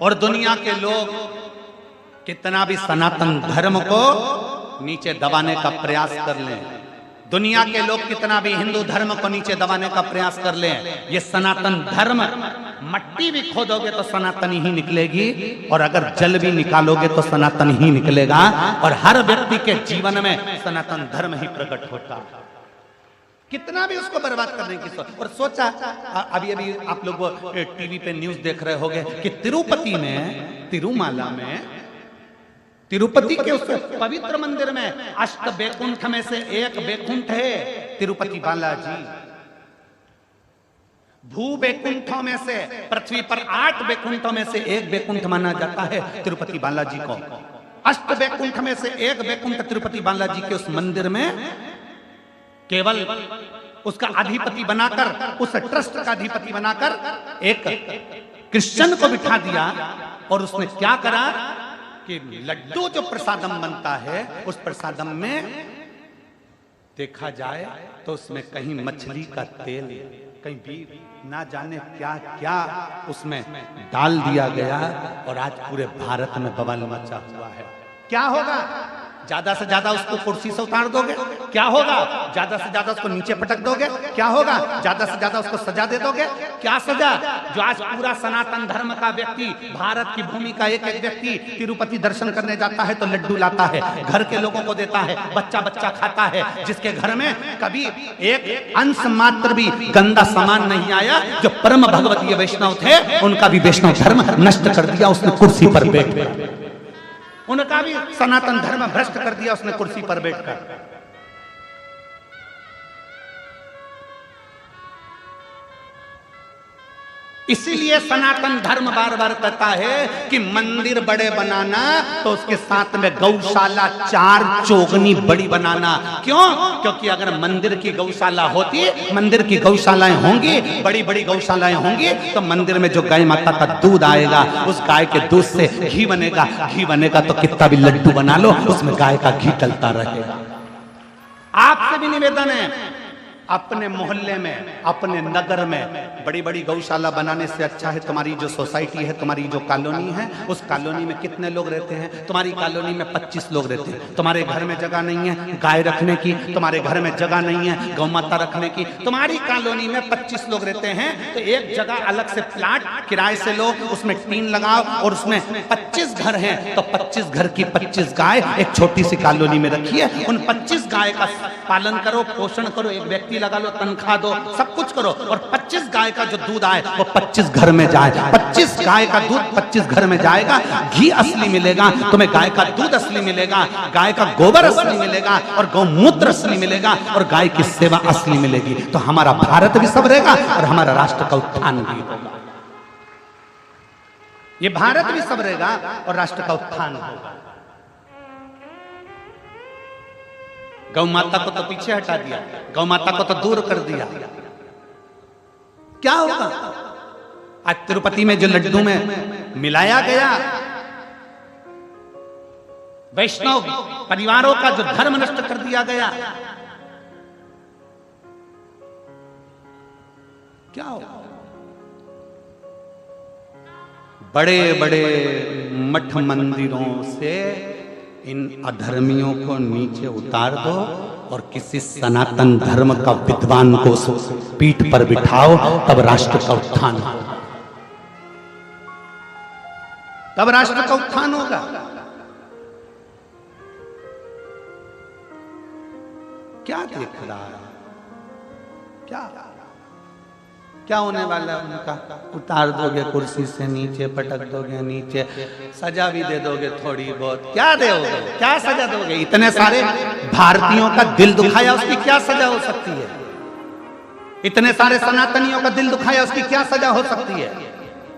और दुनिया के लोग कितना भी सनातन धर्म को नीचे दबाने का प्रयास कर लें, दुनिया के लोग कितना भी हिंदू धर्म को नीचे दबाने का प्रयास कर लें, ये सनातन धर्म मट्टी भी खोदोगे तो सनातन ही निकलेगी, और अगर जल भी निकालोगे तो सनातन ही निकलेगा, और हर व्यक्ति के जीवन में सनातन धर्म ही प्रकट होता है। कितना भी उसको बर्बाद करने की सोच। और सोचा, अभी अभी आप लोग टीवी पे न्यूज देख रहे होंगे कि तिरुपति में, तिरुमाला में, तिरुपति के उस पवित्र मंदिर में अष्ट बैकुंठ में से एक बैकुंठ है तिरुपति बालाजी। भू बैकुंठों में से, पृथ्वी पर 8 बैकुंठों में से एक बैकुंठ माना जाता है तिरुपति बालाजी को। अष्ट बैकुंठ में से एक बैकुंठ तिरुपति बालाजी के उस मंदिर में केवल उसका अधिपति बनाकर, उस ट्रस्ट का अधिपति बनाकर एक क्रिश्चियन को बिठा दिया, और उसने क्या करा कि लड्डू जो प्रसादम बनता है, उस प्रसादम में देखा जाए तो उसमें कहीं मछली का तेल, कहीं भी ना जाने क्या क्या उसमें डाल दिया गया, और आज पूरे भारत में बवाल मचा हुआ है। क्या होगा? ज्यादा से ज्यादा उसको कुर्सी से उतार दोगे? क्या होगा? ज्यादा से ज्यादा उसको नीचे पटक दोगे? क्या होगा? ज्यादा से ज्यादा उसको सजा दे दोगे? क्या सजा? जो आज पूरा सनातन धर्म का व्यक्ति, भारत की भूमि का एक एक व्यक्ति तिरुपति दर्शन करने जाता है तो लड्डू लाता है, घर के लोगों को देता है, बच्चा बच्चा खाता है, जिसके घर में कभी एक अंश मात्र भी गंदा सामान नहीं आया, जो परम भगवतीय वैष्णव थे उनका भी वैष्णव धर्म नष्ट कर दिया उसने कुर्सी पर बैठ, उनका भी सनातन धर्म भ्रष्ट कर दिया उसने कुर्सी पर बैठकर। इसीलिए सनातन धर्म बार बार कहता है कि मंदिर बड़े बनाना तो उसके साथ में गौशाला 4 चौगनी बड़ी बनाना। क्यों? क्योंकि अगर मंदिर की गौशाला होती, मंदिर की गौशालाएं होंगी, बड़ी बड़ी गौशालाएं होंगी, तो मंदिर में जो गाय माता का दूध आएगा, उस गाय के दूध से घी बनेगा, घी बनेगा तो कितना भी लड्डू बना लो उसमें गाय का घी चलता रहेगा। आपसे भी निवेदन है, अपने मोहल्ले में, अपने नगर में बड़ी बड़ी गौशाला बनाने से अच्छा है तुम्हारी जो सोसाइटी है, तुम्हारी जो कॉलोनी है, उस कॉलोनी में कितने लोग रहते हैं? तुम्हारी कॉलोनी में 25 लोग रहते हैं, तुम्हारे घर में जगह नहीं है गाय रखने की, तुम्हारे घर में जगह नहीं है गौ माता रखने की, तुम्हारी कॉलोनी में 25 लोग रहते हैं, तो एक जगह अलग से प्लाट किराए से लो, उसमें टीन लगाओ, और उसमें 25 घर हैं तो 25 घर की 25 गाय एक छोटी सी कॉलोनी में रखिए, उन 25 गाय का पालन करो, पोषण करो, एक व्यक्ति लगा लो, तनख्वाह दो, सब कुछ करो, और 25 गाय का जो दूध आए वो 25 घर में जाए, 25 गाय का दूध 25 घर में जाएगा, घी असली मिलेगा तुम्हें, गाय का दूध असली मिलेगा, गाय का गोबर असली मिलेगा, और गौमूत्र असली मिलेगा, और गाय की सेवा असली मिलेगी, तो हमारा भारत भी संवरेगा और हमारा राष्ट्र का उत्थान भी होगा। ये भारत भी संवरेगा और राष्ट्र का उत्थान होगा। गौ माता को तो पीछे हटा दिया, गौ माता को तो दूर कर दिया, क्या होगा? आज तिरुपति में जो लड्डू में मिलाया गया, वैष्णव परिवारों का जो धर्म नष्ट कर दिया गया, क्या होगा? बड़े बड़े मठ मंदिरों से इन अधर्मियों को नीचे उतार दो, और किसी सनातन धर्म का विद्वान को पीठ पर बिठाओ, तब राष्ट्र का उत्थान होगा, तब राष्ट्र का उत्थान होगा। क्या देख रहा है? क्या होने वाला है उनका? उतार दोगे कुर्सी से, नीचे पटक दोगे, नीचे सजा भी दे दोगे थोड़ी बहुत, क्या दोगे? क्या सजा दोगे? इतने सारे भारतीयों का दिल दुखाया, उसकी क्या सजा हो सकती है? इतने सारे सनातनियों का दिल दुखाया, उसकी क्या सजा हो सकती है?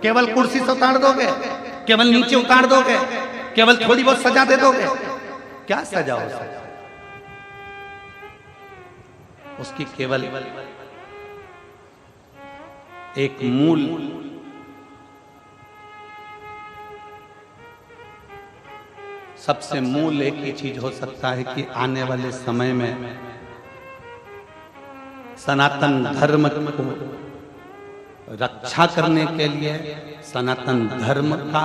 केवल कुर्सी से उतार दोगे, केवल नीचे उतार दोगे, केवल थोड़ी बहुत सजा दे दोगे, क्या सजा हो सकती है? उसकी केवल एक मूल सबसे मूल एक ही चीज हो सकता है कि आने वाले समय में सनातन धर्म को रक्षा करने के लिए सनातन धर्म का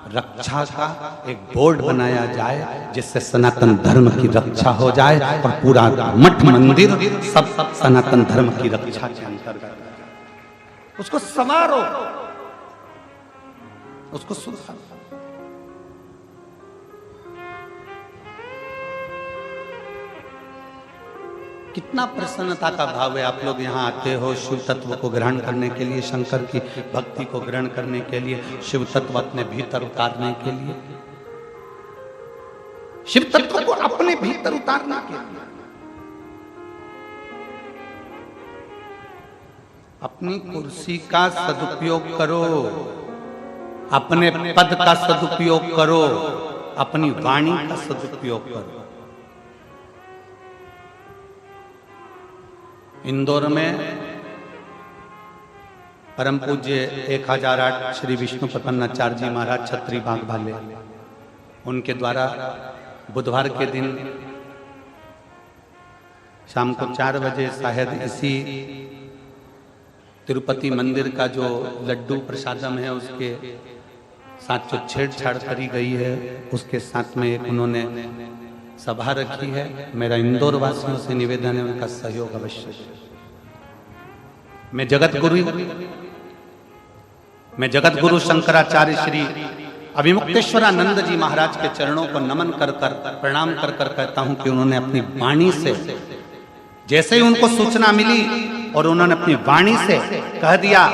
रक्षा का एक बोर्ड बनाया जाए, जिससे सनातन धर्म की रक्षा हो जाए और पूरा मठ मंदिर सब सनातन धर्म की रक्षा के अंतर्गत। उसको संवारो, उसको सुधारो। कितना प्रसन्नता का भाव है। आप लोग यहाँ आते हो शिव तत्व को ग्रहण करने के लिए, शंकर की भक्ति को ग्रहण करने के लिए, शिव तत्व अपने भीतर उतारने के लिए, शिव तत्व को अपने भीतर उतारने के लिए। अपनी कुर्सी का सदुपयोग करो, अपने पद का सदुपयोग करो, अपनी वाणी का सदुपयोग करो। इंदौर में परम पूज्य 1008 श्री विष्णु प्रपन्नाचार्य जी महाराज छत्री बाग वाले, उनके द्वारा बुधवार के दिन शाम को 4 बजे शायद इसी तिरुपति मंदिर का जो लड्डू प्रसादम है उसके साथ जो छेड़छाड़ करी गई है, उसके साथ में एक उन्होंने सभा रखी है। मेरा इंदौर वासियों से निवेदन है, उनका सहयोग अवश्य। मैं जगत गुरु शंकराचार्य श्री अभिमुक्तेश्वरानंद जी महाराज के चरणों को नमन कर प्रणाम कर कहता हूं कि उन्होंने अपनी वाणी से, जैसे ही उनको सूचना मिली और उन्होंने अपनी वाणी से कह दिया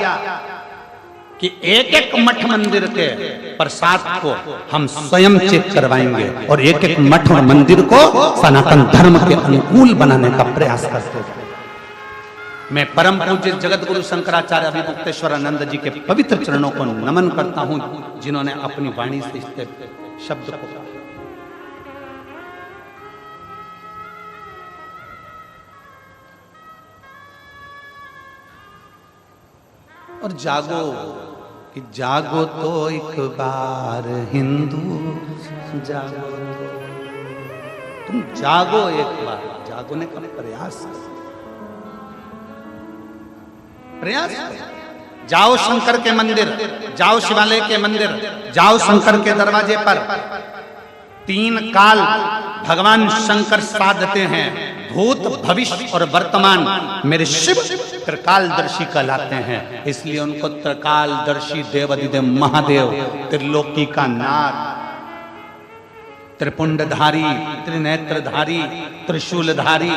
कि एक एक मठ मंदिर के प्रसाद को हम स्वयं चेक करवाएंगे और एक एक मठ और मंदिर को सनातन धर्म के अनुकूल बनाने का प्रयास करते हैं। मैं परम पूज्य जगत गुरु शंकराचार्य अभिमुक्तेश्वरानंद जी के पवित्र चरणों को नमन करता हूं, जिन्होंने अपनी वाणी से इस शब्द को कहा। और जागो कि जागो तो एक बार हिंदू जागो, तुम जागो एक बार, जागने का प्रयास जाओ शंकर के मंदिर, जाओ शिवालय के मंदिर, जाओ शंकर के दरवाजे पर। 3 काल भगवान शंकर साधते हैं, भूत भविष्य और वर्तमान। मेरे शिव त्रिकालदर्शी कहलाते हैं, इसलिए उनको त्रिकालदर्शी देवाधिदेव महादेव, त्रिलोकी का नाथ, त्रिपुंडधारी, त्रिनेत्रधारी, त्रिशूलधारी,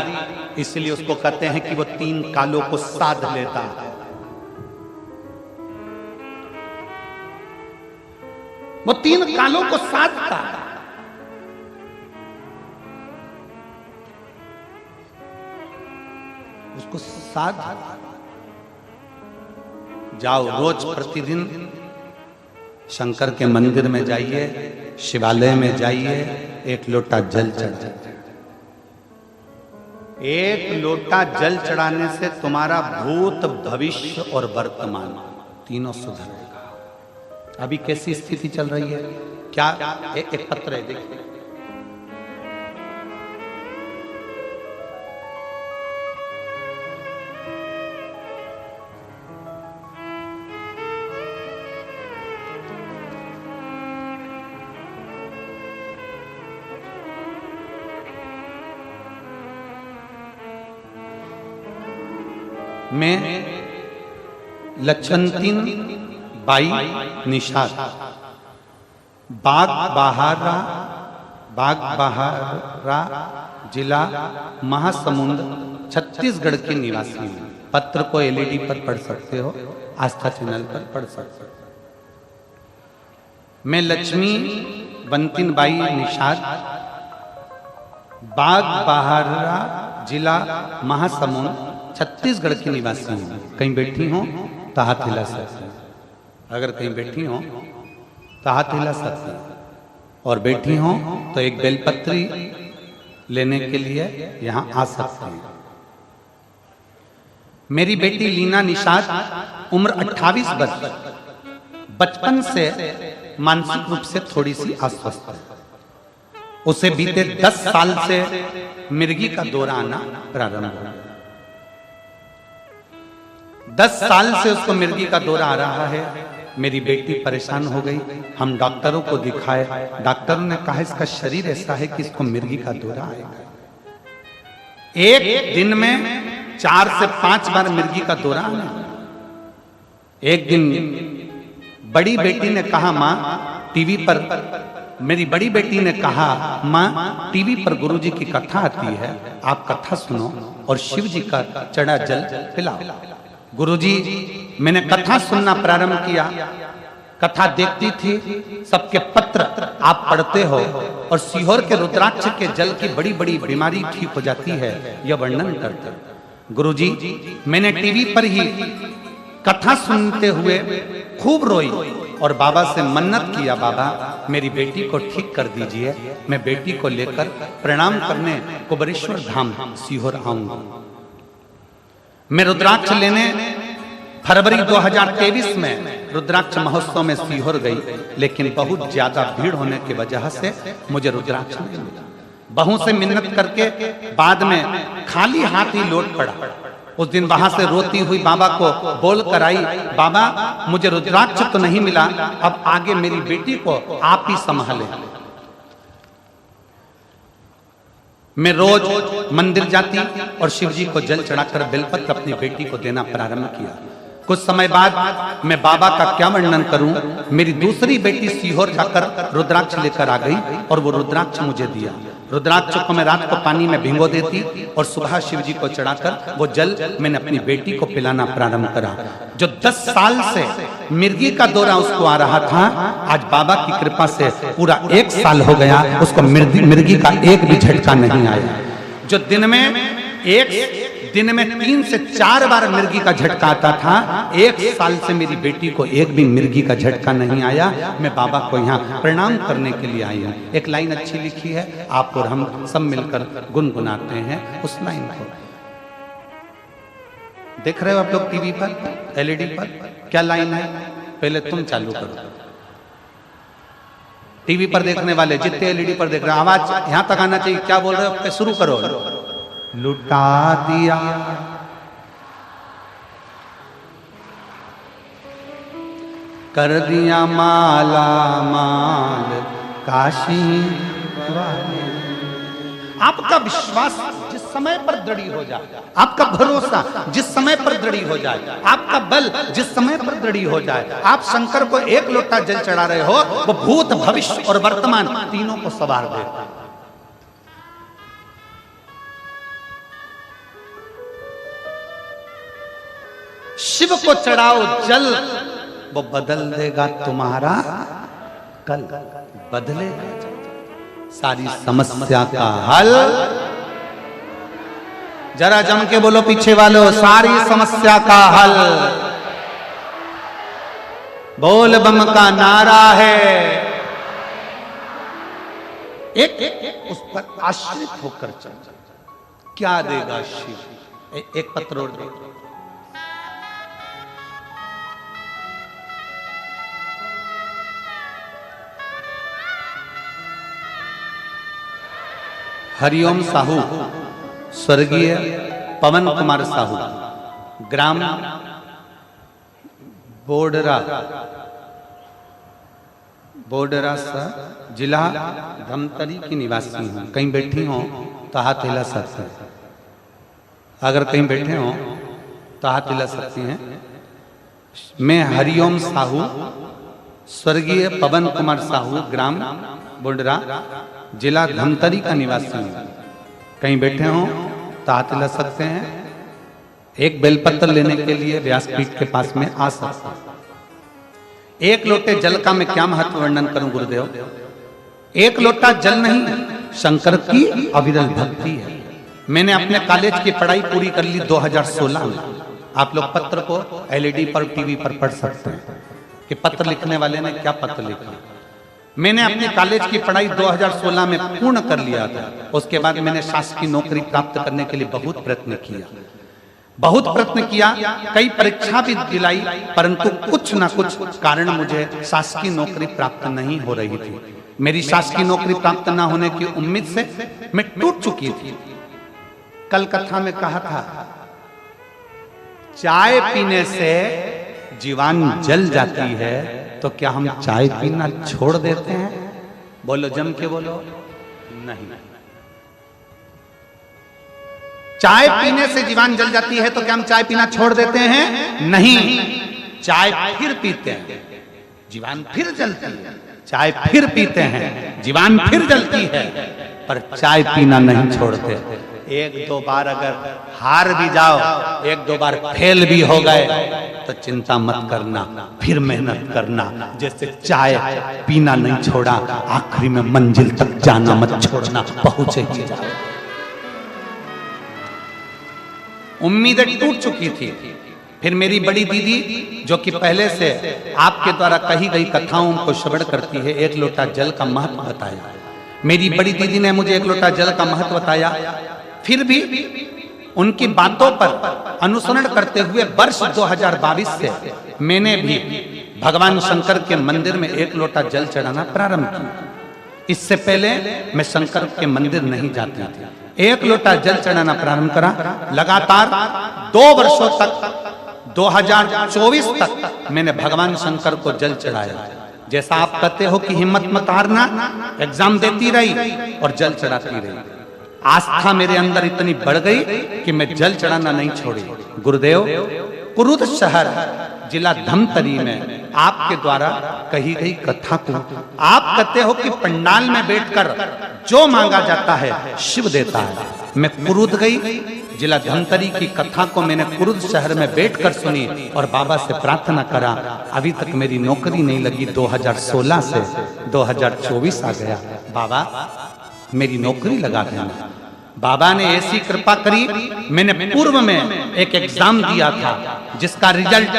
इसलिए उसको कहते हैं कि वो 3 कालों को साध लेता है। वो 3 कालों को साधता है। उसको साध जाओ, रोज प्रतिदिन शंकर के मंदिर में जाइए, शिवालय में जाइए, 1 लोटा जल चढ़ाइए। 1 लोटा जल चढ़ाने से तुम्हारा भूत भविष्य और वर्तमान तीनों सुधरेगा। अभी कैसी स्थिति चल रही है? क्या एक पत्र है, देखिए। मैं लक्षणतीन बाई निषाद, बाग बहारा जिला महासमुंद छत्तीसगढ़ की निवासी हूं। पत्र को एलईडी पर पढ़ सकते हो, आस्था चैनल पर पढ़ सकते हो। मैं लक्ष्मी बंतिन बाई निषाद, बाग बहारा जिला महासमुंद छत्तीसगढ़ की निवासी हूं। कहीं बैठी हो तो हाथ हिला सकते, अगर कहीं बैठी हो तो हाथ हिला सकते, और बैठी हो तो एक बेलपत्री लेने के लिए यहां आ सकते हैं। मेरी बेटी लीना निषाद, उम्र 28 वर्ष, बचपन से मानसिक रूप से थोड़ी सी अस्वस्थ है। उसे बीते 10 साल से मिर्गी का दौरा आना प्रारंभ हुआ। 10 साल से उसको मिर्गी का दौरा आ रहा है। मेरी बेटी परेशान हो गई, हम डॉक्टरों को दिखाए, डॉक्टरों ने कहा इसका शरीर ऐसा है कि इसको मिर्गी का दौरा आएगा। एक दिन में 4 से 5 बार मिर्गी का दौरा आना। एक दिन बड़ी बेटी ने कहा, माँ टीवी पर, मेरी बड़ी बेटी ने कहा, माँ टीवी पर गुरुजी की कथा आती है, आप कथा सुनो और शिव जी का चढ़ा जल पिलाओ। गुरुजी, मैंने कथा सुनना प्रारंभ किया, कथा देखती थी, सबके पत्र आप पढ़ते हो और सीहोर के रुद्राक्ष के जल की बड़ी बड़ी बीमारी ठीक हो जाती है, यह वर्णन करते। गुरुजी, मैंने टीवी पर ही कथा सुनते हुए खूब रोई और बाबा से मन्नत किया, बाबा मेरी बेटी को ठीक कर दीजिए, मैं बेटी को लेकर प्रणाम करने कुबेरेश्वर धाम सीहोर आऊंगा। मैं रुद्राक्ष लेने फरवरी 2023 में रुद्राक्ष महोत्सव में सीहोर गई, लेकिन बहुत ज्यादा भीड़ होने की वजह से मुझे रुद्राक्ष नहीं मिला। बहू से मिन्नत करके बाद में खाली हाथ ही लौट पड़ा। उस दिन वहां से रोती हुई बाबा को बोल कर आई, बाबा मुझे रुद्राक्ष तो नहीं मिला, अब आगे मेरी बेटी को आप ही संभालें। मैं रोज मंदिर जाती और शिवजी को जल चढ़ाकर बेलपत्र अपनी बेटी को देना प्रारंभ किया। कुछ समय बाद मैं बाबा का क्या वर्णन करूं, मेरी दूसरी बेटी सीहोर जाकर रुद्राक्ष लेकर आ गई और वो रुद्राक्ष मुझे दिया। रुद्राक्ष को मैं रात को पानी में भिगो देती और सुबह शिवजी को चढ़ाकर वो जल मैंने अपनी बेटी को पिलाना प्रारंभ करा। जो 10 साल से मिर्गी का दौरा उसको आ रहा था, आज बाबा की कृपा से पूरा 1 साल हो गया, उसको मिर्गी का एक भी झटका नहीं आया। जो दिन में 3 से 4 बार मिर्गी का झटका आता था, 1 साल से मेरी बेटी को एक भी मिर्गी का झटका नहीं आया। मैं बाबा को यहाँ प्रणाम करने के लिए आई हूँ। एक लाइन अच्छी लिखी है, आप और हम सब मिलकर गुनगुनाते हैं उस लाइन को। देख रहे हो आप लोग टीवी पर, एलईडी पर, क्या लाइन है? पहले तुम चालू करो। टीवी पर देखने वाले जितने एलईडी पर देख रहे, आवाज यहां तक आना चाहिए। क्या बोल रहे हो? शुरू करो। लुटा दिया कर दिया माला माल काशी वाले। आपका विश्वास जिस समय पर दृढ़ हो जाए, आपका भरोसा जिस समय पर दृढ़ हो जाए, आपका बल जिस समय पर दृढ़ हो जाए, आप शंकर को 1 लोटा जल चढ़ा रहे हो, वो भूत भविष्य और वर्तमान तीनों को सवार देता। शिव को चढ़ाओ जल, वो बदल देगा तुम्हारा कल, बदलेगा सारी समस्या का हल। जरा जम के बोलो पीछे वालों, सारी समस्या का हल बोल बम का नारा है। एक उस पर आश्रित होकर चल, क्या देगा शिव? एक पत्र और दे। हरिओम साहू, स्वर्गीय पवन कुमार साहू, ग्राम बोडरा जिला धमतरी की निवासी हूँ। कहीं बैठी हो तो हाथ हिला सकते हैं, अगर कहीं बैठे हो तो हाथ हिला सकती हैं। मैं हरिओम साहू, स्वर्गीय पवन कुमार साहू, ग्राम बोडरा जिला धमतरी का निवासी हूँ। कहीं बैठे हो तो हाथ हिला सकते हैं। एक बेलपत्र लेने के लिए व्यासपीठ के पास में आ सकते हैं। 1 लोटे जल का मैं क्या महत्व वर्णन करूं गुरुदेव? 1 लोटा जल नहीं, शंकर की अविरल भक्ति है। मैंने अपने कॉलेज की पढ़ाई पूरी कर ली 2016 में। आप लोग पत्र को एलईडी पर, टीवी पर पढ़ सकते हैं कि पत्र लिखने वाले ने क्या पत्र लिखा। मैंने अपने कॉलेज की पढ़ाई 2016 में पूर्ण कर लिया था। उसके बाद मैंने शासकीय नौकरी प्राप्त करने के लिए बहुत प्रयत्न किया, कई परीक्षा भी दिलाई, परंतु कुछ ना कुछ कारण मुझे शासकीय नौकरी प्राप्त नहीं हो रही थी। मेरी शासकीय नौकरी प्राप्त ना होने की उम्मीद से मैं टूट चुकी थी। कल कथा में कहा था चाय पीने से जीवान जल जाती है, तो क्या हम चाय पीना छोड़ देते हैं? बोलो, जम के बोलो। नहीं। चाय पीने से जीवान जल जाती है, तो क्या हम चाय पीना छोड़ देते हैं? नहीं। चाय फिर पीते हैं, जीवान फिर जलती है। चाय फिर पीते हैं, जीवान फिर जलती है, पर चाय पीना नहीं छोड़ते। एक दो बार अगर हार भी जाओ, एक दो बार फेल भी हो गए, तो चिंता मत करना, फिर मेहनत करना। जैसे चाय पीना नहीं छोड़ा, आखिरी में मंजिल तक जाना मत छोड़ना, पहुंचे ही जाओ। उम्मीदें टूट चुकी थी। फिर मेरी बड़ी दीदी, जो कि पहले से आपके द्वारा कही गई कथाओं को श्रवण करती है, एक लोटा जल का महत्व बताया। मेरी बड़ी दीदी ने मुझे एक लोटा जल का महत्व बताया। फिर भी उनकी बातों पर अनुसरण करते हुए वर्ष 2022 से मैंने भी भगवान शंकर के मंदिर में एक लोटा जल चढ़ाना प्रारंभ किया। इससे पहले मैं शंकर के मंदिर नहीं जाती थी। एक लोटा जल चढ़ाना प्रारंभ करा। लगातार 2 वर्षों तक, 2024 तक मैंने भगवान शंकर को जल चढ़ाया। जैसा आप कहते हो कि हिम्मत मत हारना, एग्जाम देती रही और जल चढ़ाती रही। आस्था मेरे अंदर इतनी बढ़ गई कि मैं जल चढ़ाना नहीं छोड़ी। गुरुदेव, कुरुद शहर जिला धमतरी में आपके द्वारा कही गई कथा को आप कहते हो कि पंडाल में बैठकर जो मांगा जाता है शिव देता है। मैं कुरुद गई, जिला धमतरी की कथा को मैंने कुरुद शहर में बैठकर सुनी और बाबा से प्रार्थना करा। अभी तक मेरी नौकरी नहीं लगी। 2016 से 2024 आ गया। बाबा, मेरी नौकरी लगा देना। बाबा ने ऐसी कृपा करी, मैंने पूर्व में एक एग्जाम दिया था जिसका रिजल्ट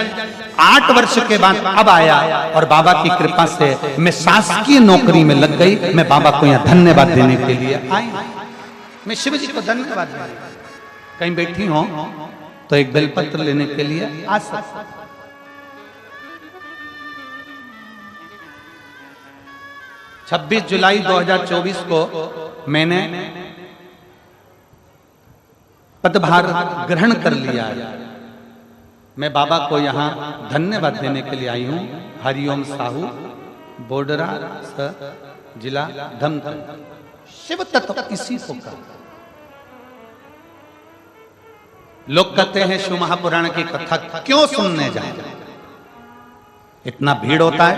8 वर्ष के बाद अब आया, और बाबा की कृपा से मैं शासकीय नौकरी में लग गई। मैं बाबा को यहाँ धन्यवाद देने के लिए आई। मैं शिव जी को धन्यवाद देने, कहीं बैठी हो तो एक बेलपत्र लेने के लिए आ सकता। 26 जुलाई 2024 को मैंने पदभार ग्रहण कर लिया है। मैं बाबा को यहाँ धन्यवाद देने के लिए आई हूँ। हरिओम साहू, बोडरा जिला धमतरी। शिव तत्व इसी को कहते हैं। लोग कहते हैं शिव महापुराण की कथा क्यों सुनने जाए? इतना भीड़ होता है,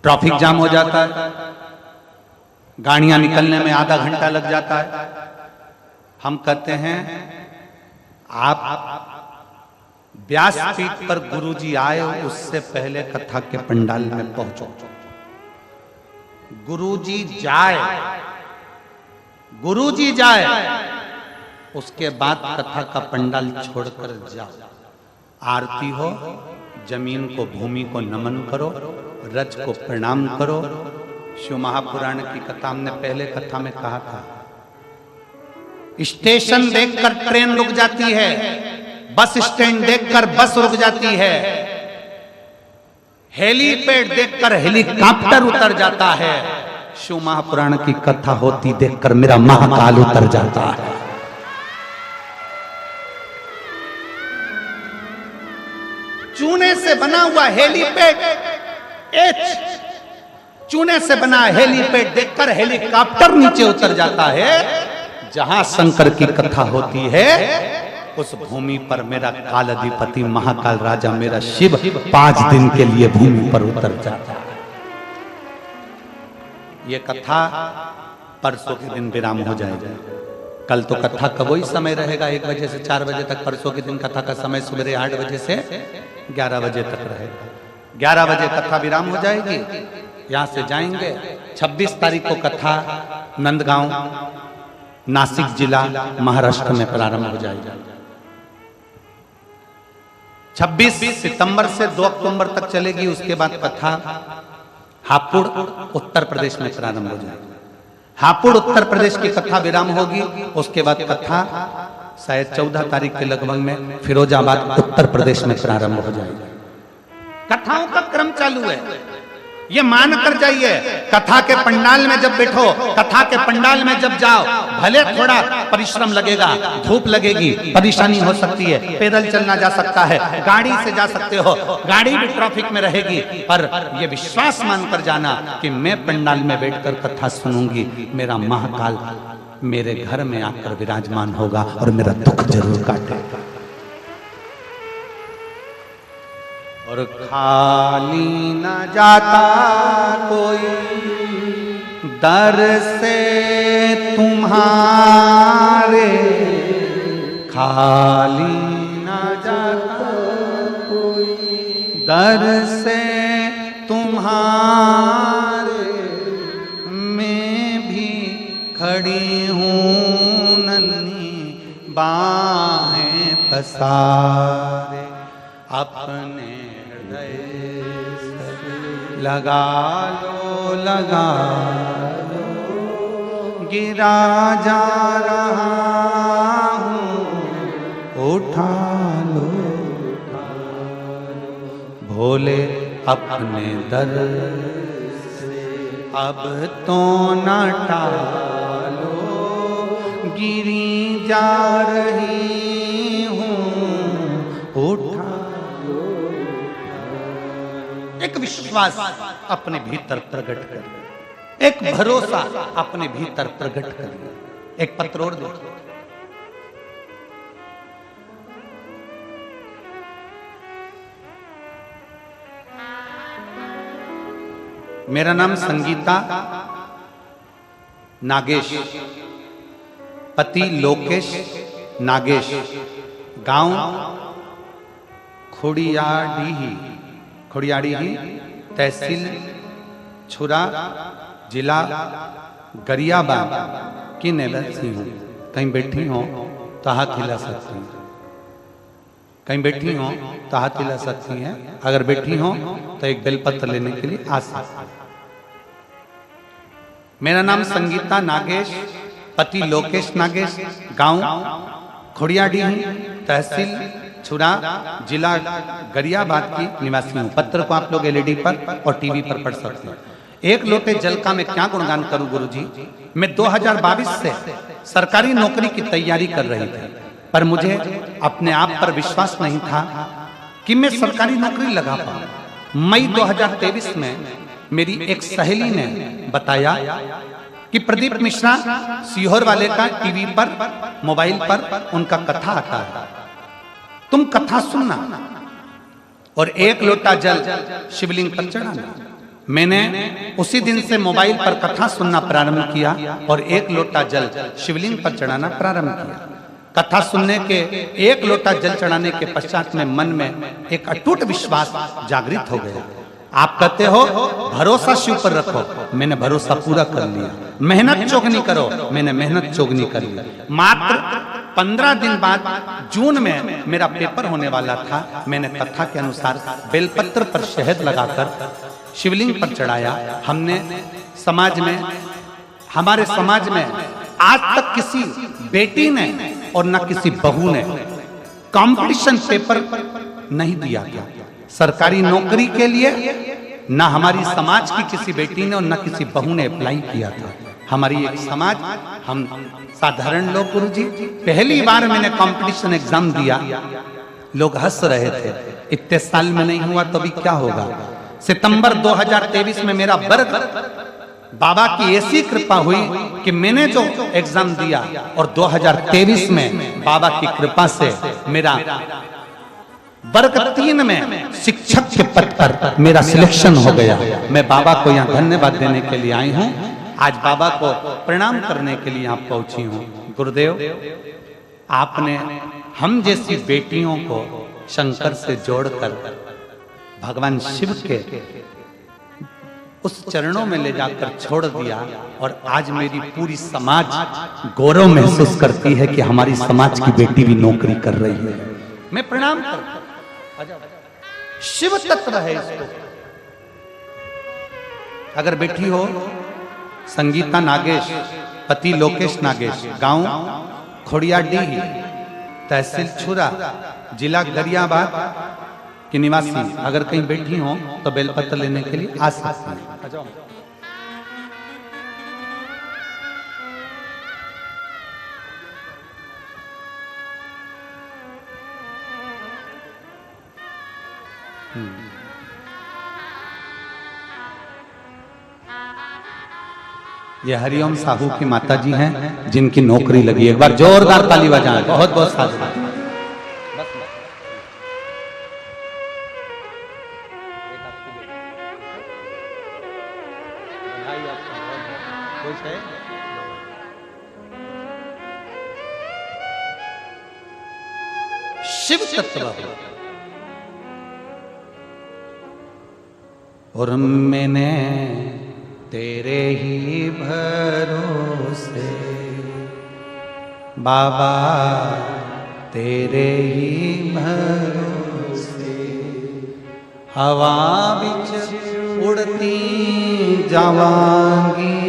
ट्रैफिक जाम हो जाता है, गाड़ियां निकलने में आधा घंटा लग जाता है। हम कहते हैं आप व्यासपीठ पर गुरुजी आए, उससे पहले कथा के पंडाल में पहुंचो। गुरुजी जाए, उसके बाद कथा का पंडाल छोड़कर जाओ। आरती हो, जमीन को, भूमि को नमन करो, रज को प्रणाम करो। शिव महापुराण की कथा हमने पहले कथा में कहा था। स्टेशन देखकर ट्रेन रुक जाती है, बस स्टैंड देखकर बस रुक जाती है, हेलीपैड देखकर हेलीकॉप्टर उतर जाता है। शिव महापुराण की कथा होती देखकर मेरा महाकाल उतर जाता है। चूने से बना हुआ हेलीपैड, चूने से बना हेलीपैड देखकर हेलीकॉप्टर नीचे उतर जाता है। जहां शंकर की कथा होती है, उस भूमि पर मेरा काल अधिपति महाकाल राजा मेरा शिव 5 दिन के लिए भूमि पर उतर जाता है। ये कथा परसों के दिन विराम हो जाएगा। कल तो कथा का वही समय रहेगा, 1 बजे से 4 बजे तक। परसों के दिन कथा का समय सवेरे 8 बजे से 11 बजे तक रहेगा। 11 बजे कथा विराम हो जाएगी, यहां से जाएंगे। 26 तारीख को कथा नंदगांव, नासिक जिला, महाराष्ट्र में प्रारंभ हो जाएगा। 26 सितंबर से 2 अक्टूबर तक चलेगी। उसके बाद कथा हापुड़, उत्तर प्रदेश में प्रारंभ हो जाएगी। हापुड़ उत्तर प्रदेश की कथा विराम होगी। उसके बाद कथा शायद 14 तारीख के लगभग में फिरोजाबाद उत्तर प्रदेश में प्रारंभ हो जाएगी। कथाओं का क्रम चालू है। ये मान कर जाइए। कथा के पंडाल में जब बैठो, कथा के पंडाल में जब जाओ, भले थोड़ा परिश्रम लगेगा, धूप लगेगी, परेशानी हो सकती है, पैदल चलना जा सकता है, गाड़ी से जा सकते हो, गाड़ी भी ट्रैफिक में रहेगी, पर ये विश्वास मानकर जाना कि मैं पंडाल में बैठकर कथा सुनूंगी, मेरा महाकाल मेरे घर में आकर विराजमान होगा और मेरा दुख जरूर काटेगा। और खाली न जाता कोई दर से तुम्हारे, खाली न जाता कोई दर से तुम्हारे, मैं भी खड़ी हूँ नन्ही बाहें पसारे, अपने लगा लो गिरा जा रहा हूँ, उठा लो भोले अपने दर से अब तो न टालो, गिरी जा रही हूँ, उठा। एक विश्वास अपने भीतर प्रकट करिए, एक भरोसा अपने भीतर प्रकट करिए। एक पत्र और देखिए, मेरा नाम संगीता नागेश, पति लोकेश नागेश, गांव खोड़ियाड़ी, तहसील छुरा, जिला गरियाबाद की निवासी हूँ। कहीं बैठी हो तो हाथ हिला सकती हैं, कहीं बैठी हो तो हाथ हिला सकती हैं, अगर बैठी हो तो एक बेलपत्र लेने के लिए आ सकती हैं। मेरा नाम संगीता नागेश, पति लोकेश नागेश, गांव खोड़ियाड़ी, तहसील छुरा, जिला गरियाबाद की निवासी हूँ। पत्र को आप लोग एलईडी पर और टीवी पर पढ़ सकते हैं। एक लोटे जल का मैं क्या गुणगान करूं गुरुजी। मैं 2022 से सरकारी नौकरी की तैयारी कर रही थी, पर मुझे अपने आप पर विश्वास नहीं था कि मैं सरकारी नौकरी लगा पाऊं। मई 2023 में मेरी एक सहेली ने बताया कि प्रदीप मिश्रा सीहोर वाले का टीवी पर, मोबाइल पर उनका कथा आता है, तुम कथा सुनना और एक लोटा जल शिवलिंग पर चढ़ाना। मैंने उसी दिन से मोबाइल पर कथा सुनना प्रारंभ किया और एक लोटा जल शिवलिंग पर चढ़ाना प्रारंभ किया। कथा सुनने के, एक लोटा जल चढ़ाने के पश्चात में मन में एक अटूट विश्वास जागृत हो गया। आप कहते हो भरोसा शिव पर रखो, मैंने भरोसा पूरा कर लिया। मेहनत चौगनी करो, मैंने मेहनत चौगनी कर ली। मात्र 15 दिन बाद जून में मेरा पेपर होने वाला था। मैंने कथा के अनुसार बेलपत्र पर शहद लगाकर शिवलिंग पर चढ़ाया। हमने समाज में, हमारे समाज में आज तक किसी बेटी ने और न किसी बहू ने कंपटीशन पेपर नहीं दिया था सरकारी नौकरी के लिए। न हमारी समाज की किसी बेटी ने और न किसी बहू ने अप्लाई किया था। हमारी एक समाज, हम साधारण लोग गुरुजी, पहली बार मैंने कंपटीशन एग्जाम दिया, लोग हंस रहे थे। इतने साल में नहीं हुआ तो भी क्या होगा। सितंबर 2023 में मेरा वर्ग, बाबा की ऐसी कृपा हुई कि मैंने जो एग्जाम दिया और 2023 में बाबा की कृपा से मेरा वर्ग 3 में शिक्षक के पद पर मेरा सिलेक्शन हो गया। मैं बाबा को यहाँ धन्यवाद देने के लिए आई हूँ, आज बाबा को प्रणाम करने के लिए यहाँ पहुंची हूँ। गुरुदेव, आपने हम जैसी बेटियों को शंकर से जोड़कर भगवान शिव के उस चरणों में ले जाकर छोड़ दिया और आज मेरी पूरी समाज गौरव महसूस करती है कि हमारी समाज की बेटी भी नौकरी कर रही है। मैं प्रणाम करता हूं। शिव तत्व है इसको। अगर बेटी हो संगीता नागेश, पति लोकेश नागेश, गांव खोड़ियाडीह, तहसील छुरा, जिला गरियाबाद, कि निवासी अगर कहीं बैठी हो तो बेलपत्र लेने के लिए आ सकते हैं। ये हरिओम साहू की माता जी हैं जिनकी नौकरी लगी। एक बार जोरदार ताली बजाएं। बहुत बहुत साधुवाद। शिव तत्व और मैंने तेरे ही भरोसे बाबा तेरे ही भरोसे हवा बिच उड़ती जावांगी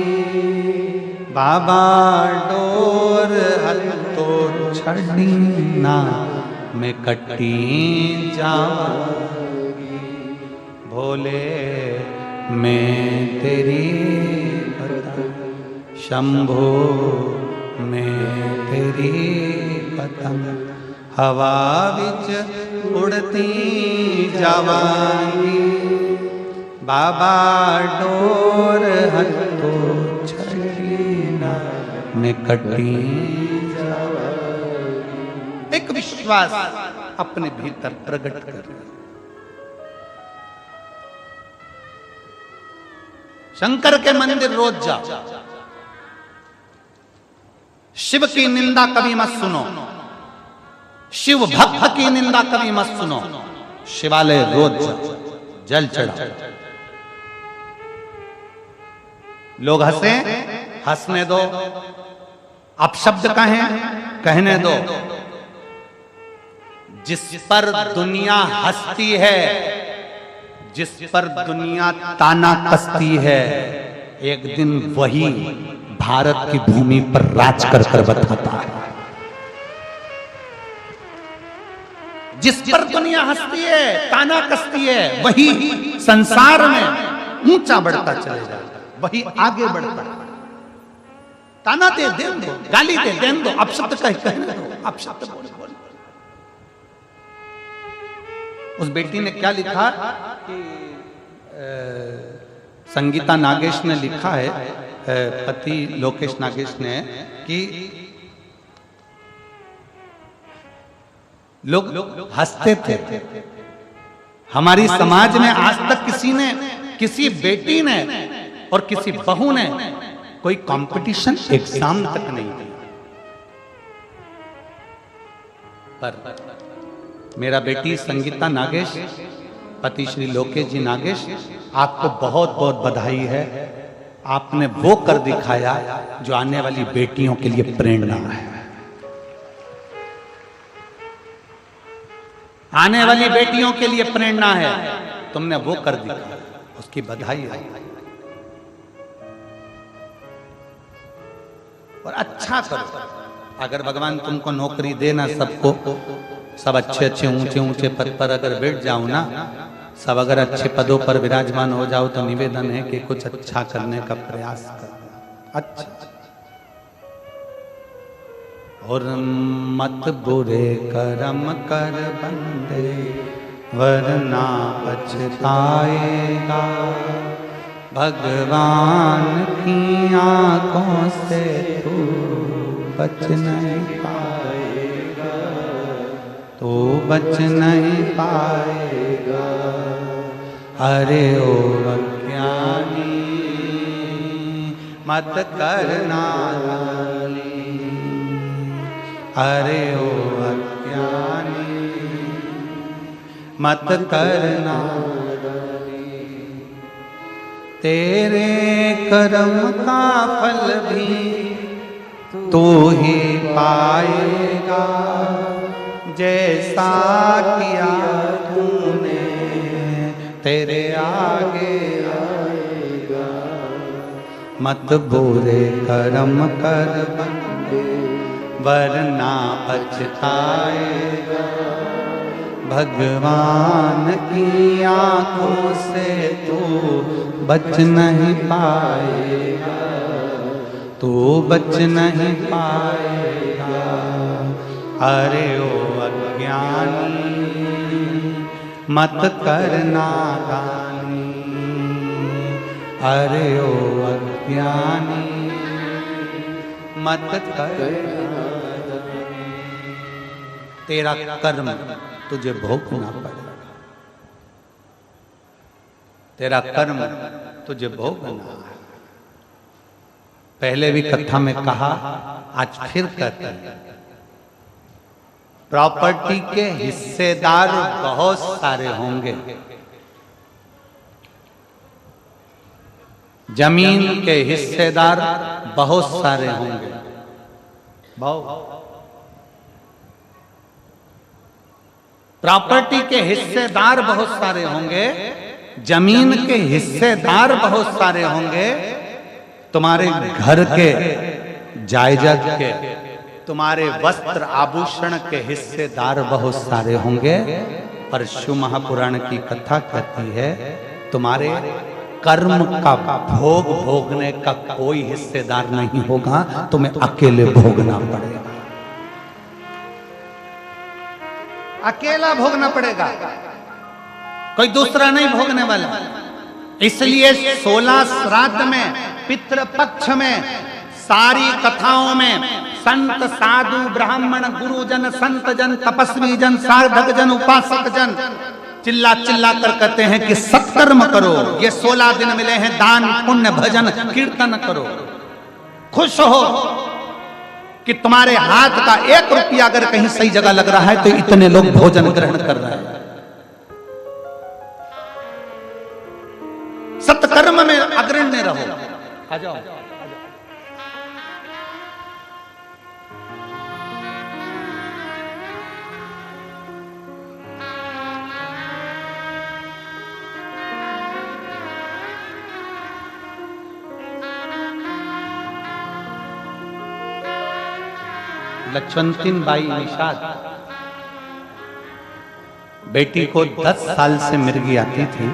बाबा डोर हल तो छड़ी ना मैं कटी जावांगी भोले मैं तेरी पतंग शंभो मैं तेरी पतंग हवा बिच उड़ती जावांगी बाबा डोर हथो छड़ी ना मैं कटी जावांगी। एक विश्वास अपने भीतर प्रकट कर शंकर के मंदिर रोज जाओ। शिव की निंदा कभी मत सुनो, शिव भक्त की निंदा कभी मत सुनो। शिवालय रोज जाओ, जल चढ़ाओ। लोग हंसे, हंसने दो, अपशब्द कहें, कहने दो। जिस पर दुनिया हंसती है, जिस पर दुनिया ताना कसती है, एक दिन वही भारत की भूमि पर राज कर कर बताता है। जिस पर दुनिया हंसती है, ताना कसती है, वही संसार में ऊंचा बढ़ता चले जाता है, वही आगे बढ़ता है। ताना दे देन दो, गाली दे देन दो, अपशब्द कहने दो, अपशब्द बोल। उस बेटी ने क्या लिखा कि संगीता नागेश ने लिखा है, पति लोकेश नागेश ने, कि लोग हंसते थे। हमारी समाज में आज तक किसी ने, किसी बेटी ने और किसी बहू ने कोई कंपटीशन एग्जाम तक नहीं दिया। पर मेरा बेटी संगीता नागेश, पति श्री लोकेश जी नागेश, आपको बहुत बहुत बधाई है। आपने वो कर दिखाया जो आने वाली बेटियों के लिए प्रेरणा है। आने वाली बेटियों के लिए प्रेरणा है। तुमने वो कर दिखाया, उसकी बधाई है। और अच्छा करो। अगर भगवान तुमको नौकरी देना, सबको सब अच्छे अच्छे ऊंचे ऊंचे पद पर अगर बैठ जाओ ना, सब अगर अच्छे पदों पर विराजमान हो जाओ, तो निवेदन है कि कुछ अच्छा करने का प्रयास कर। अच्छा और मत बुरे कर्म कर बंदे वरना पछताएगा। भगवान की आंखों से तू बच नहीं पाएगा, तू बच नहीं पाएगा। अरे ओ अज्ञानी मत करना लाली, अरे ओ अज्ञानी मत करना लाली। तेरे कर्म का फल भी तू ही पाएगा, जैसा किया तूने तेरे आगे आएगा। मत बुरे कर्म कर बंदे वरना पछताएगा। भगवान की आंखों से तू बच नहीं पाएगा, तू बच नहीं पाएगा। अरे ओ अज्ञानी मत करना दानी, अरे ओ अज्ञानी मत करना दानी। तेरा कर्म तुझे भोगना पड़ेगा, तेरा कर्म तुझे भोगना है। पहले भी कथा में कहा, आज फिर कहते हैं, प्रॉपर्टी के हिस्सेदार बहुत सारे होंगे, जमीन के हिस्सेदार बहुत सारे होंगे। प्रॉपर्टी के हिस्सेदार बहुत सारे होंगे, जमीन के हिस्सेदार बहुत सारे होंगे, तुम्हारे घर के जायदाद के, तुम्हारे वस्त्र आभूषण के हिस्सेदार बहुत सारे होंगे। पर शिव महापुराण की कथा कहती है, तुम्हारे कर्म का भोग भोगने का कोई हिस्सेदार नहीं होगा, तुम्हें अकेले भोगना पड़ेगा, अकेला भोगना पड़ेगा, कोई दूसरा नहीं भोगने वाला। इसलिए 16 श्राद्ध में, पितृपक्ष में, सारी कथाओं में संत साधु ब्राह्मण गुरुजन संत जन तपस्वी जन साधक जन उपासक जन चिल्ला चिल्ला कर कहते हैं कि सत्कर्म करो। ये 16 दिन मिले हैं, दान पुण्य भजन कीर्तन करो। खुश हो कि तुम्हारे हाथ का 1 रुपया अगर कहीं सही जगह लग रहा है तो इतने लोग भोजन ग्रहण कर रहे हैं। सत्कर्म में अग्रणी रहो। आ जाओ। लक्ष्मणतीन बाई निषाद बेटी को 10 साल से मिर्गी आती थी,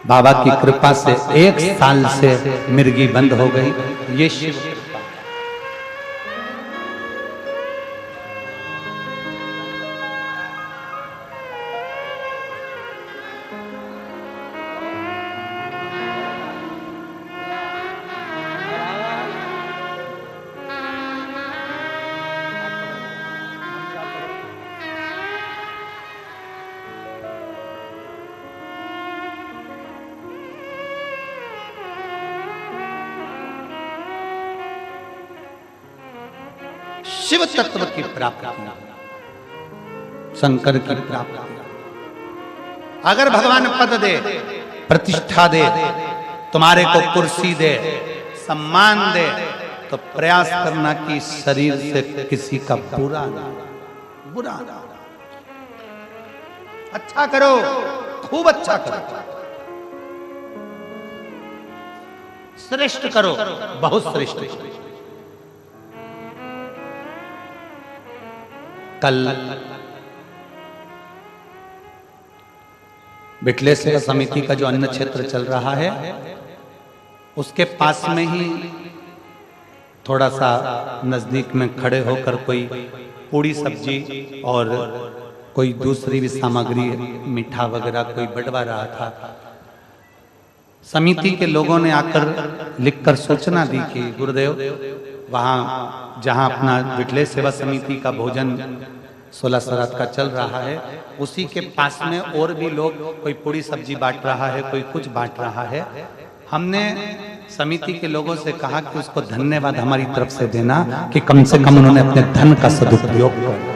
बाबा की कृपा से 1 साल से मिर्गी बंद हो गई। ये शिव कृपा। शिव तत्व की प्राप्ति, शंकर की प्राप्ति। अगर भगवान पद दे, प्रतिष्ठा दे, तुम्हारे को कुर्सी दे, सम्मान दे, तो प्रयास करना कि शरीर से किसी का बुरा ना, अच्छा करो, खूब अच्छा करो, श्रेष्ठ करो, बहुत श्रेष्ठ करो। कल बिटले सेवा समिति का जो अन्न क्षेत्र चल रहा है, उसके पास में ही थोड़ा सा नजदीक में खड़े होकर कोई पूड़ी सब्जी और कोई दूसरी भी सामग्री, मीठा वगैरह कोई बंटवा रहा था। समिति के लोगों ने आकर लिखकर सूचना दी कि गुरुदेव, वहां जहां अपना बिटले सेवा समिति का भोजन 16 श्राद्ध का चल रहा है, उसी के पास में और भी लोग, कोई पूरी सब्जी बांट रहा है, कोई कुछ बांट रहा है। हमने समिति के लोगों से कहा कि उसको धन्यवाद हमारी तरफ से देना कि कम से कम उन्होंने अपने धन का सदुपयोग किया।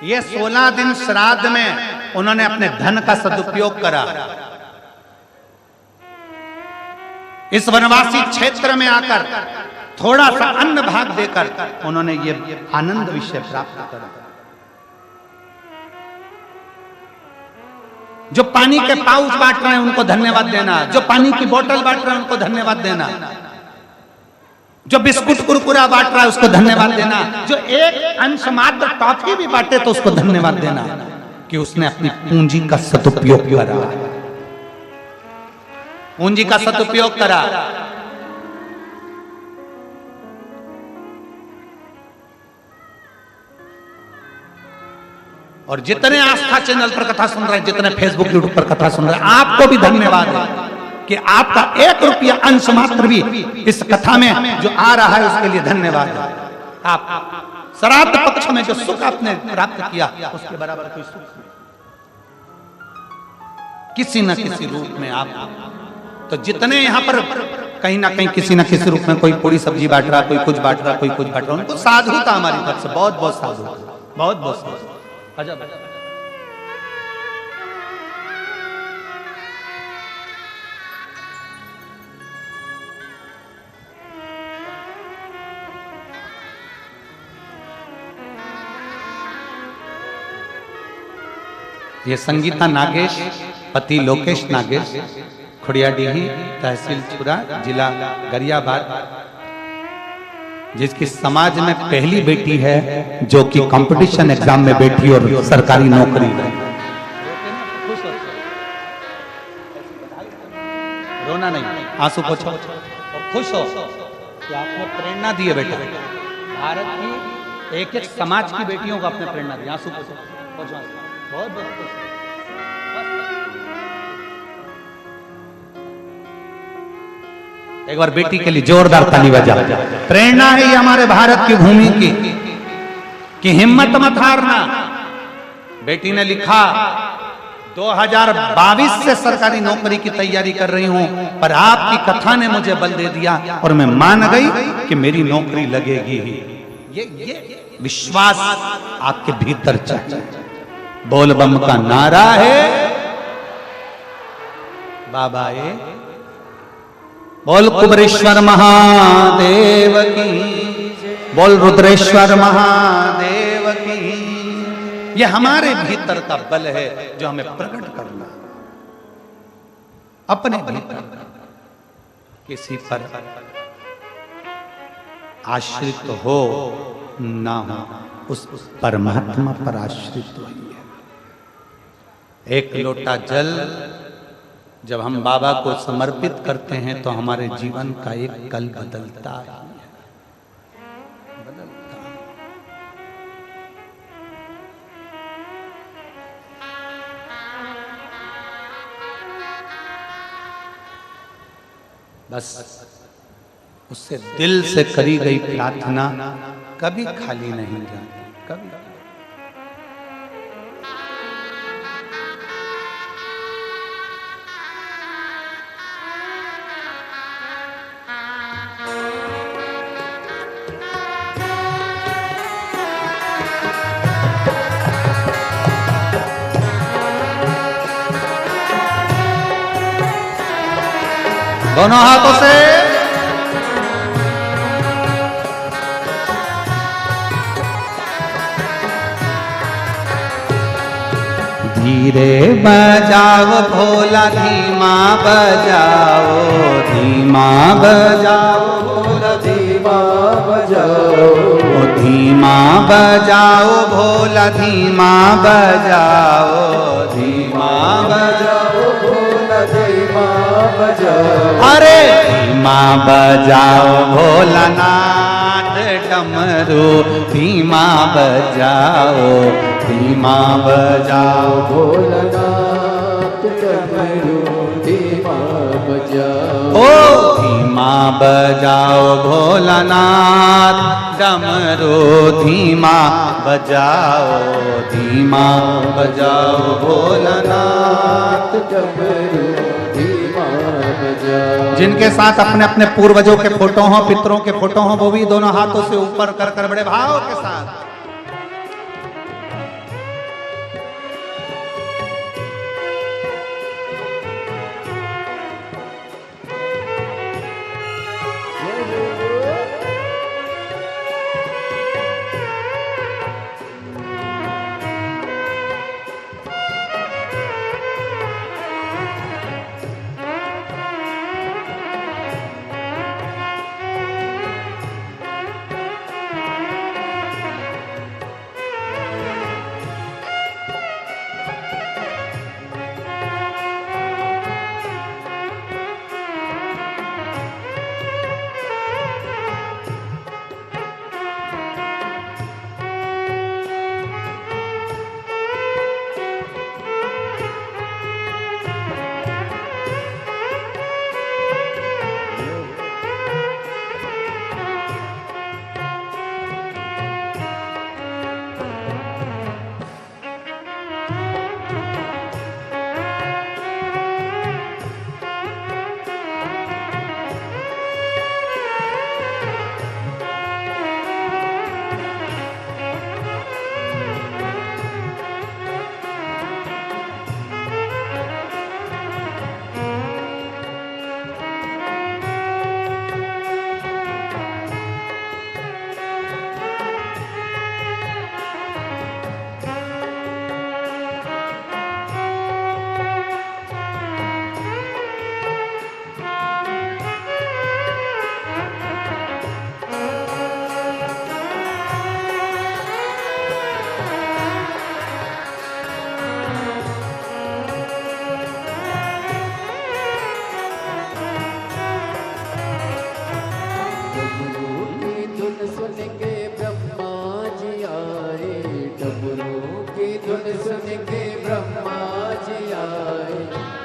ये 16 दिन श्राद्ध में उन्होंने अपने धन का सदुपयोग करा। इस वनवासी क्षेत्र में आकर थोड़ा सा अन्न भाग देकर उन्होंने ये आनंद विषय प्राप्त करा। जो पानी के पाउच बांट रहे हैं उनको धन्यवाद देना, जो पानी की बोतल बांट रहे हैं उनको धन्यवाद देना, जो बिस्कुट कुरकुरा बांट रहा है उसको धन्यवाद देना, जो एक अंश मात्र टॉफी भी बांटे तो उसको धन्यवाद देना कि उसने अपनी पूंजी का सदुपयोग करा, पूंजी का सदुपयोग करा। और जितने आस्था चैनल पर कथा सुन रहे हैं, जितने फेसबुक यूट्यूब पर कथा सुन रहे हैं, आपको भी धन्यवाद है कि आपका 1 रुपया अंश मात्र भी इस कथा में जो आ रहा है उसके लिए धन्यवाद है। आप श्राद्ध पक्ष में जो सुख आपने प्राप्त किया उसके बराबर कोई सुख नहीं, किसी न किसी रूप में आप। तो जितने यहाँ पर कहीं ना कहीं किसी न किसी रूप में कोई पूरी सब्जी बांट रहा, कोई कुछ बांट रहा, कोई कुछ बांट रहा, उनको साधुता हमारी तरफ से बहुत बहुत साधु, बहुत बहुत साधु। ये संगीता नागेश, पति लोकेश नागेश, खुड़ियाडीही, तहसील छुरा, जिला गरियाबाद, जिसकी समाज में पहली बेटी है जो कि कंपटीशन एग्जाम में बैठी और सरकारी नौकरी है। रोना नहीं, आंसू पोछो और खुश हो कि आपने प्रेरणा दी है बेटा। भारत की एक एक समाज की बेटियों को आपने प्रेरणा दी। आंसू पोछो, बहुत बहुत खुश। एक बार बेटी के लिए जोरदार ताली बजा। प्रेरणा है ये हमारे भारत की भूमि की कि हिम्मत मत हारना। बेटी ने लिखा 2022 से सरकारी नौकरी की तैयारी कर रही हूं, पर आपकी कथा ने मुझे बल दे दिया और मैं मान गई कि मेरी नौकरी लगेगी ही। ये विश्वास आपके भीतर चाहिए। बोल बम का नारा है बाबा ये, बोल कुबरेश्वर महादेव की, बोल रुद्रेश्वर महादेव की। ये हमारे भीतर का बल है जो हमें प्रकट करना। अपने भीतर किसी पर आश्रित हो ना हो, उस परमात्मा पर आश्रित होइए। एक लोटा जल जब हम बाबा को समर्पित करते हैं तो हमारे जीवन का एक कल बदलता है, बदलता है। बस उससे दिल से करी गई प्रार्थना कभी खाली नहीं जाती, कभी। दोनों हाथों से धीरे बजाओ भोला, धीमा बजाओ, धीमा बजाओ भोला, धीमा बजाओ, धीमा बजाओ भोला, धीमा बजाओ, धीमा बजाओ भोला, धीमा बजाओ। अरे धीमा बजाओ भोलानाथ डमरू, धीमा बजाओ, धीमा बजाओ भोलानाथ डमरू, धीमा बजाओ। ओ धीमा बजाओ भोलानाथ डमरू, धीमा बजाओ, धीमा बजाओ भोलानाथ डमरू, धीमा बजाओ। जिनके साथ अपने अपने पूर्वजों के फोटो हों, पितरों के फोटो हों, वो भी दोनों हाथों से ऊपर कर कर बड़े भाव के साथ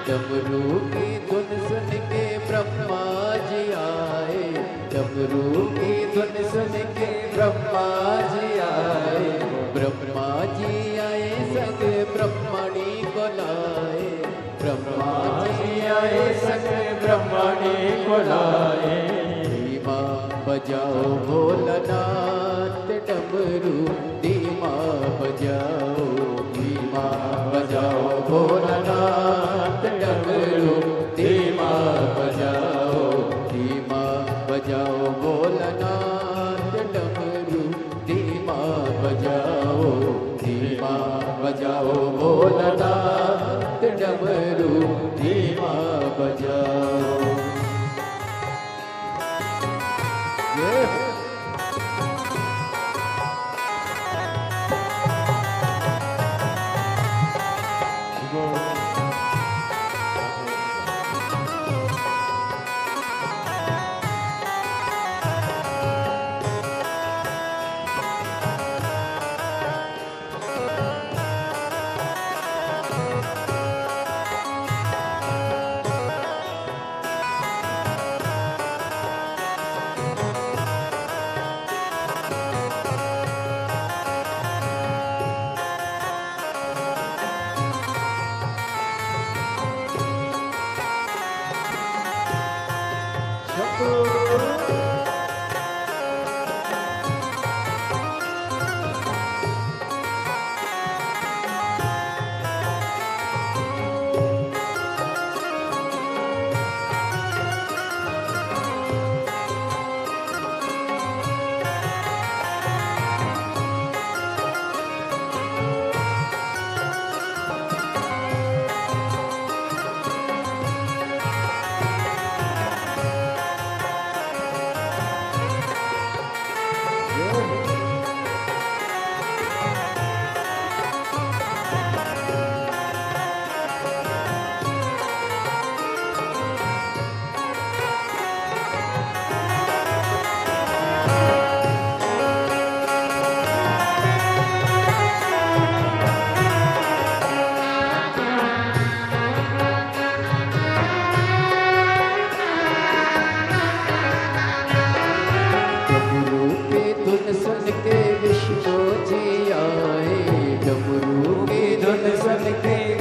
डमरू की धुन सुन के ब्रह्मा जी आए, डमरू की धुन सुन के ब्रह्मा जी आए, ब्रह्मा जी आए संग ब्रह्मणी को लाए, ब्रह्मा जी आए संग ब्रह्मणी को लाए। धीमा बजाओ भोलानाथ डमरू, धीमा बजाओ, धीमा बजाओ भोलानाथ डमरू, धीमा बजाओ, धीमा बजाओ भोलानाथ डमरू, धीमा बजाओ, धीमा बजाओ भोलानाथ डमरू, धीमा बजाओ।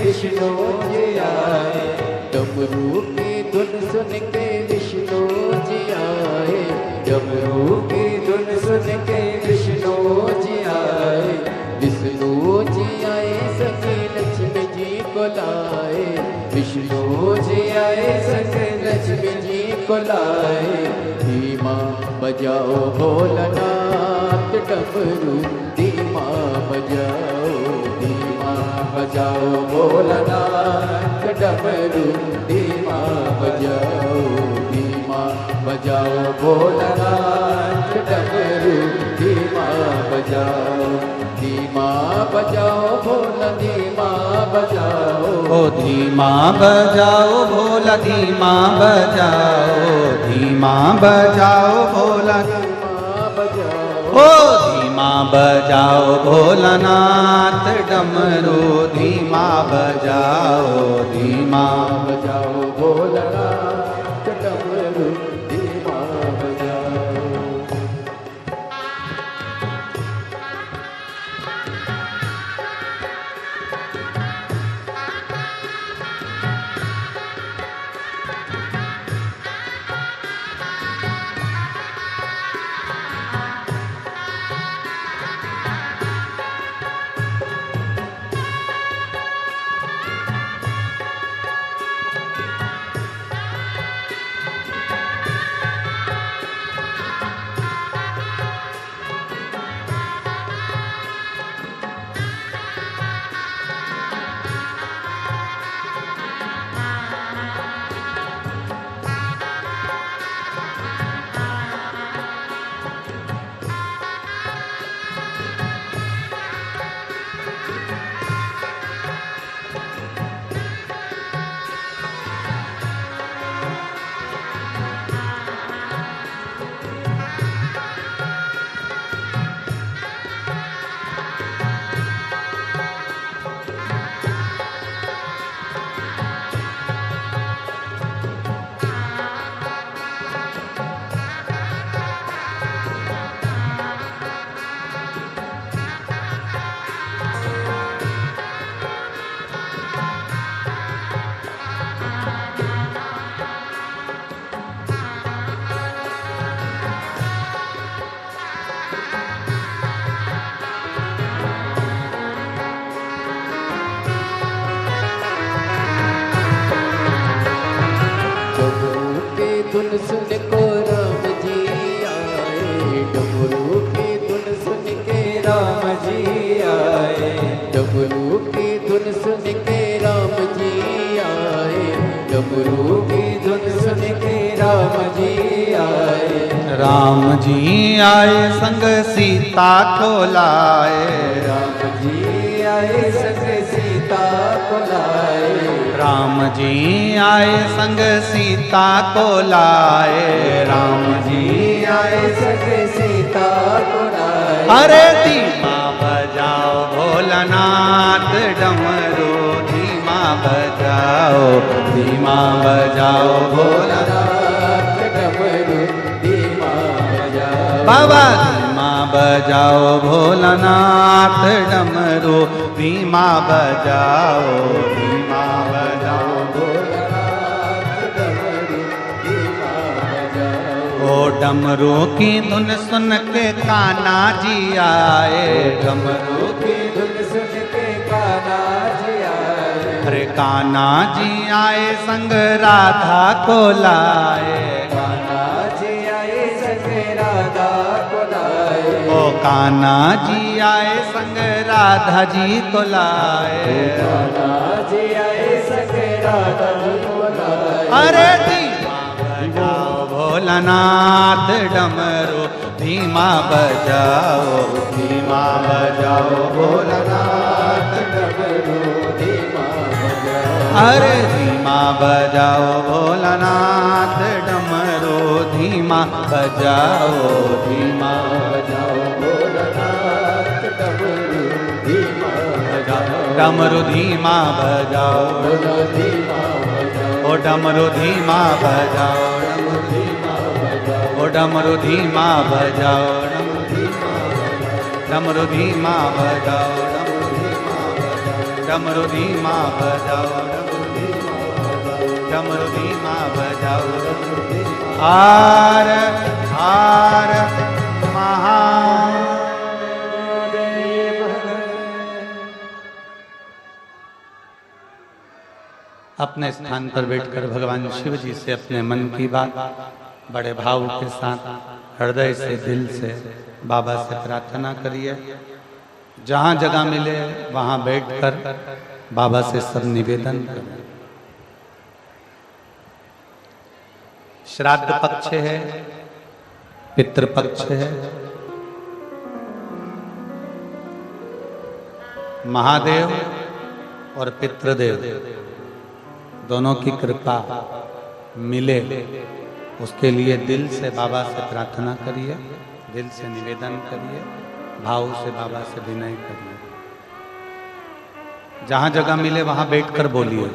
विष्णु जी आए, डमरू की धुन सुन के विष्णु जी आए, डमरू की धुन सुन के विष्णु जी आए, विष्णु जी आए सखी लक्ष्मी जी को लाए, विष्णु जी आए सखी लक्ष्मी जी को लाए। धीमा बजाओ भोलानाथ डमरू, धीमा बजाओ, धीमा बजाओ भोलानाथ डमरू, धीमा बजाओ, धीमा बजाओ भोलानाथ डमरू, धीमा बजाओ, धीमा बजाओ भोला, धीमा बजाओ, ओ धीमा बजाओ भोला, धीमा बजाओ, धीमा बजाओ भोला, ओ धीमा बजाओ भोलानाथ डमरू, धीमा बजाओ, धीमा बजाओ भोलानाथ डमरू, धीमा बजाओ। डमरू की धुन सुन के राम जी आए। राम जी आए संग सीता को लाए। राम जी आए संग सीता को लाए। राम जी आए संग सीता को लाए। राम जी आए संग सीता को लाए। अरे धीमा बजाओ भोलानाथ डमरू धीमा बजाओ। धीमा बजाओ भोलानाथ डमरू धीमा बजाओ। बाबा धीमा बजाओ भोलानाथ डमरू धीमा बजाओ। धीमा बजाओ भोलानाथ डमरू धीमा बजाओ। ओ डमरू की धुन सुन के कान्हा जी आए। डमरू की धुन सुन के कान्हा जी आए। अरे कान्हा जी आए संग राधा को लाए। कान्हा जी आए संग राधा को लाए। ओ कान्हा जी आए संग राधा जी को लाए। कान्हा जी आए संग राधा जी को लाए। अरे धीमा बजाओ भोलानाथ डमरू धीमा बजाओ। धीमा बजाओ भोलानाथ डमरू धीमा बजाओ। अरे धीमा बजाओ भोलानाथ डमरू धीमा बजाओ। धीमा बजाओ भोलानाथ डमरू धीमा बजाओ। डमरू धीमा बजाओ। भोला धीमा बजाओ। ओ डमरू धीमा बजाओ। ओ डमरू धीमा बजाओ। डमरू धीमा बजाओ। डमरू धीमा बजाओ। डमरू धीमा बजाओ। हार हार महादेव। अपने स्थान पर बैठकर भगवान शिव जी से अपने मन की बात बड़े भाव के साथ हृदय से दिल से बाबा से प्रार्थना करिए। जहाँ जगह मिले वहाँ बैठकर बाबा से सब निवेदन करें। श्राद्ध पक्ष है, पितृ पक्ष है। महादेव और पितृदेव दोनों की कृपा मिले उसके लिए दिल से बाबा से प्रार्थना करिए, दिल से निवेदन करिए, भाव से बाबा से विनय करिए। जहां जगह मिले वहां बैठकर बोलिए,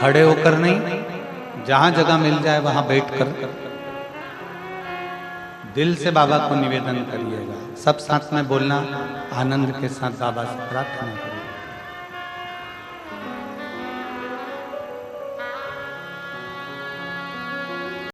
खड़े होकर नहीं। जहां जगह मिल जाए वहां बैठकर दिल से बाबा को निवेदन करिएगा। सब साथ में बोलना, आनंद के साथ बाबा से प्रार्थना करिए।